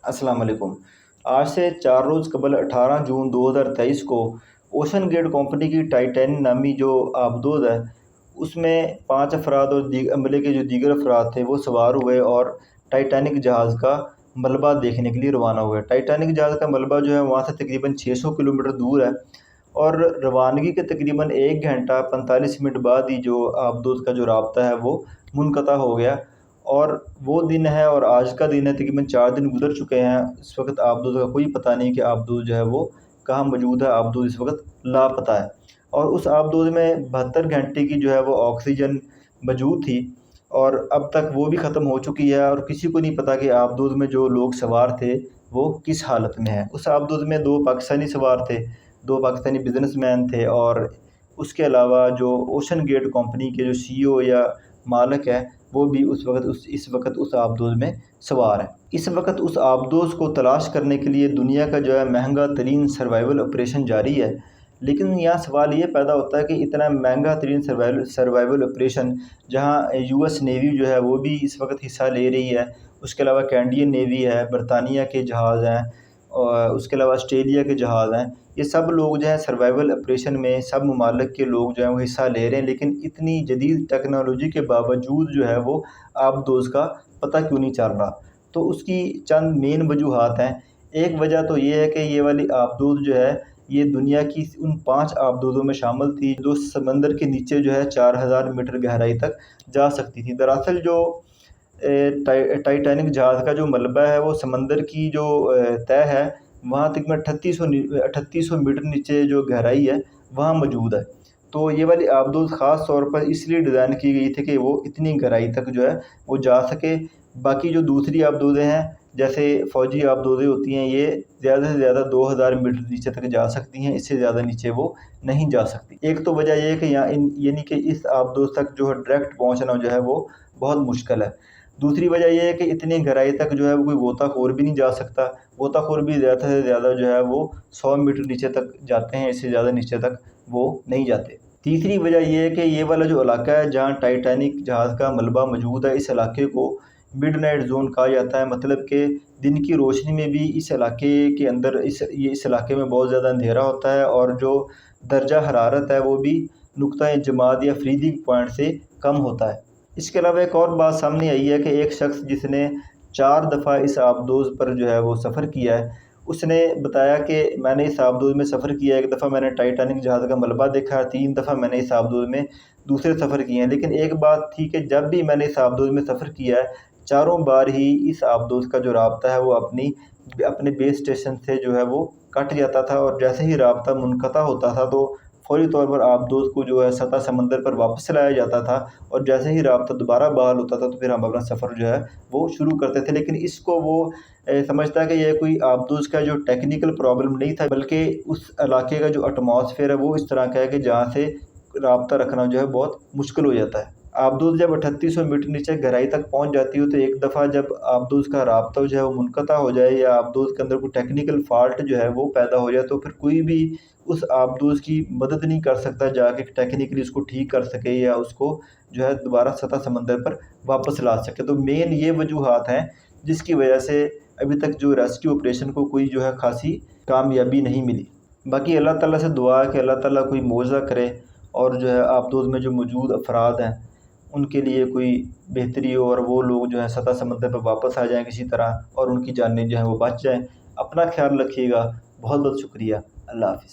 अस्सलाम वालेकुम। आज से 4 रोज़ कबल 18 जून 2023 को ओशन गेट कंपनी की टाइटैनिक नामी जो आबदोज़ है, उसमें 5 अफराद और अमले के जो दीगर अफराद थे वो सवार हुए और टाइटैनिक जहाज़ का मलबा देखने के लिए रवाना हुए। टाइटैनिक जहाज़ का मलबा जो है वहाँ से तकरीबन 600 किलोमीटर दूर है और रवानगी के तकरीबन 1 घंटा 45 मिनट बाद ही जो आबदोज़ का जो राब्ता है वो मुनक़ता हो गया। और वो दिन है और आज का दिन है, तकरीबन 4 दिन गुज़र चुके हैं। इस वक़्त आबदोज़ का कोई पता नहीं कि आबदोज़ जो है वो कहाँ मौजूद है। आबदोज़ इस वक़्त लापता है और उस आबदोज़ में 72 घंटे की जो है वो ऑक्सीजन मौजूद थी और अब तक वो भी ख़त्म हो चुकी है और किसी को नहीं पता कि आबदोज़ में जो लोग सवार थे वो किस हालत में हैं। उस आबदोज़ में 2 पाकिस्तानी सवार थे, 2 पाकिस्तानी बिज़नेसमैन थे और उसके अलावा जो ओशन गेट कंपनी के जो सीईओ या मालिक है वो भी इस वक्त उस आबदोज़ में सवार है। इस वक्त उस आबदोज़ को तलाश करने के लिए दुनिया का जो है महंगा तरीन सर्वाइवल ऑपरेशन जारी है। लेकिन यहाँ सवाल ये पैदा होता है कि इतना महंगा तरीन सर्वाइवल ऑपरेशन जहाँ यूएस नेवी जो है वो भी इस वक्त हिस्सा ले रही है, उसके अलावा कैनेडियन नेवी है, बरतानिया के जहाज़ हैं और उसके अलावा ऑस्ट्रेलिया के जहाज़ हैं। ये सब लोग जो है सर्वाइवल ऑपरेशन में सब ममालिक के लोग जो हैं वो हिस्सा ले रहे हैं, लेकिन इतनी जदीद टेक्नोलॉजी के बावजूद जो है वो आबदोज़ का पता क्यों नहीं चल रहा। तो उसकी चंद मेन वजूहात हैं। एक वजह तो ये है कि ये वाली आबदोज़ जो है ये दुनिया की उन 5 आबदोज़ों में शामिल थी जो समंदर के नीचे जो है 4000 मीटर गहराई तक जा सकती थी। दरअसल जो टाइटैनिक जहाज़ का जो मलबा है वो समंदर की जो तह है वहाँ तकरीबन 3800 मीटर नीचे जो गहराई है वहाँ मौजूद है। तो ये वाली आबदोज़ ख़ास तौर पर इसलिए डिज़ाइन की गई थी कि वो इतनी गहराई तक जो है वो जा सके। बाकी जो दूसरी आबदोज़ें हैं जैसे फ़ौजी आबदोज़ें होती हैं, ये ज़्यादा से ज़्यादा 2000 मीटर नीचे तक जा सकती हैं, इससे ज़्यादा नीचे वो नहीं जा सकती। एक तो वजह ये है कि यहाँ यानी कि इस आबदोज़ तक जो है डायरेक्ट पहुँचना जो है वो बहुत मुश्किल है। दूसरी वजह ये है कि इतनी गहराई तक जो है वो कोई गोताखोर भी नहीं जा सकता। गोताखोर भी ज़्यादा से ज़्यादा जो है वो 100 मीटर नीचे तक जाते हैं, इससे ज़्यादा नीचे तक वो नहीं जाते। तीसरी वजह ये है कि ये वाला जो इलाका है जहाँ टाइटैनिक जहाज़ का मलबा मौजूद है, इस इलाके को मिडनाइट ज़ोन कहा जाता है। मतलब कि दिन की रोशनी में भी इस इलाके के अंदर इस इलाके में बहुत ज़्यादा अंधेरा होता है और जो दर्जा हरारत है वो भी नुक्ता जमात या फ्रीजिंग पॉइंट से कम होता है। इसके अलावा एक और बात सामने आई है कि एक शख्स जिसने 4 दफ़ा इस आबदोज़ पर जो है वो सफ़र किया है, उसने बताया कि मैंने इस आबदोज़ में सफ़र किया है। 1 दफ़ा मैंने टाइटैनिक जहाज़ का मलबा देखा है, 3 दफ़ा मैंने इस आबदोज़ में दूसरे सफ़र किए हैं। लेकिन एक बात थी कि जब भी मैंने इस आबदोज़ में सफ़र किया है, चारों बार ही इस आबदोज़ का जो राब्ता है वो अपने बेस स्टेशन से जो है वो कट जाता था और जैसे ही राब्ता मुनक़ता होता था तो फ़ौरी तौर पर आबदोज़ को जो है सतह समंदर पर वापस लाया जाता था और जैसे ही राब्ता दोबारा बहाल होता था तो फिर हम अपना सफ़र जो है वो शुरू करते थे। लेकिन इसको वो समझता है कि यह कोई आबदोज़ का जो टेक्निकल प्रॉब्लम नहीं था, बल्कि उस इलाके का जो एटमॉस्फेयर है वो इस तरह का है कि जहाँ से राब्ता रखना जो है बहुत मुश्किल हो जाता है। आबदोज़ जब 3800 मीटर नीचे गहराई तक पहुँच जाती हो तो एक दफ़ा जब आबदोज़ का राब्ता जो है वो मुनक़ता हो जाए या आबदोज़ के अंदर कोई टेक्निकल फ़ॉल्ट जो है वो पैदा हो जाए तो फिर कोई भी उस आबदोज़ की मदद नहीं कर सकता जाके टेक्निकली उसको ठीक कर सके या उसको जो है दोबारा सतह समंदर पर वापस ला सके। तो मेन ये वजूहात हैं जिसकी वजह से अभी तक जो रेस्क्यू ऑपरेशन को कोई जो है ख़ासी कामयाबी नहीं मिली। बाकी अल्लाह ताला से दुआ है कि अल्लाह ताला कोई मौज़ा करे और जो है आबदोज़ में जो मौजूद अफराद हैं उनके लिए कोई बेहतरी हो और वो लोग जो है सतह समंदर पर वापस आ जाएँ किसी तरह और उनकी जानें जो हैं वो बच जाएँ। अपना ख़्याल रखिएगा। बहुत बहुत शुक्रिया। अल्लाह हाफ़िज़।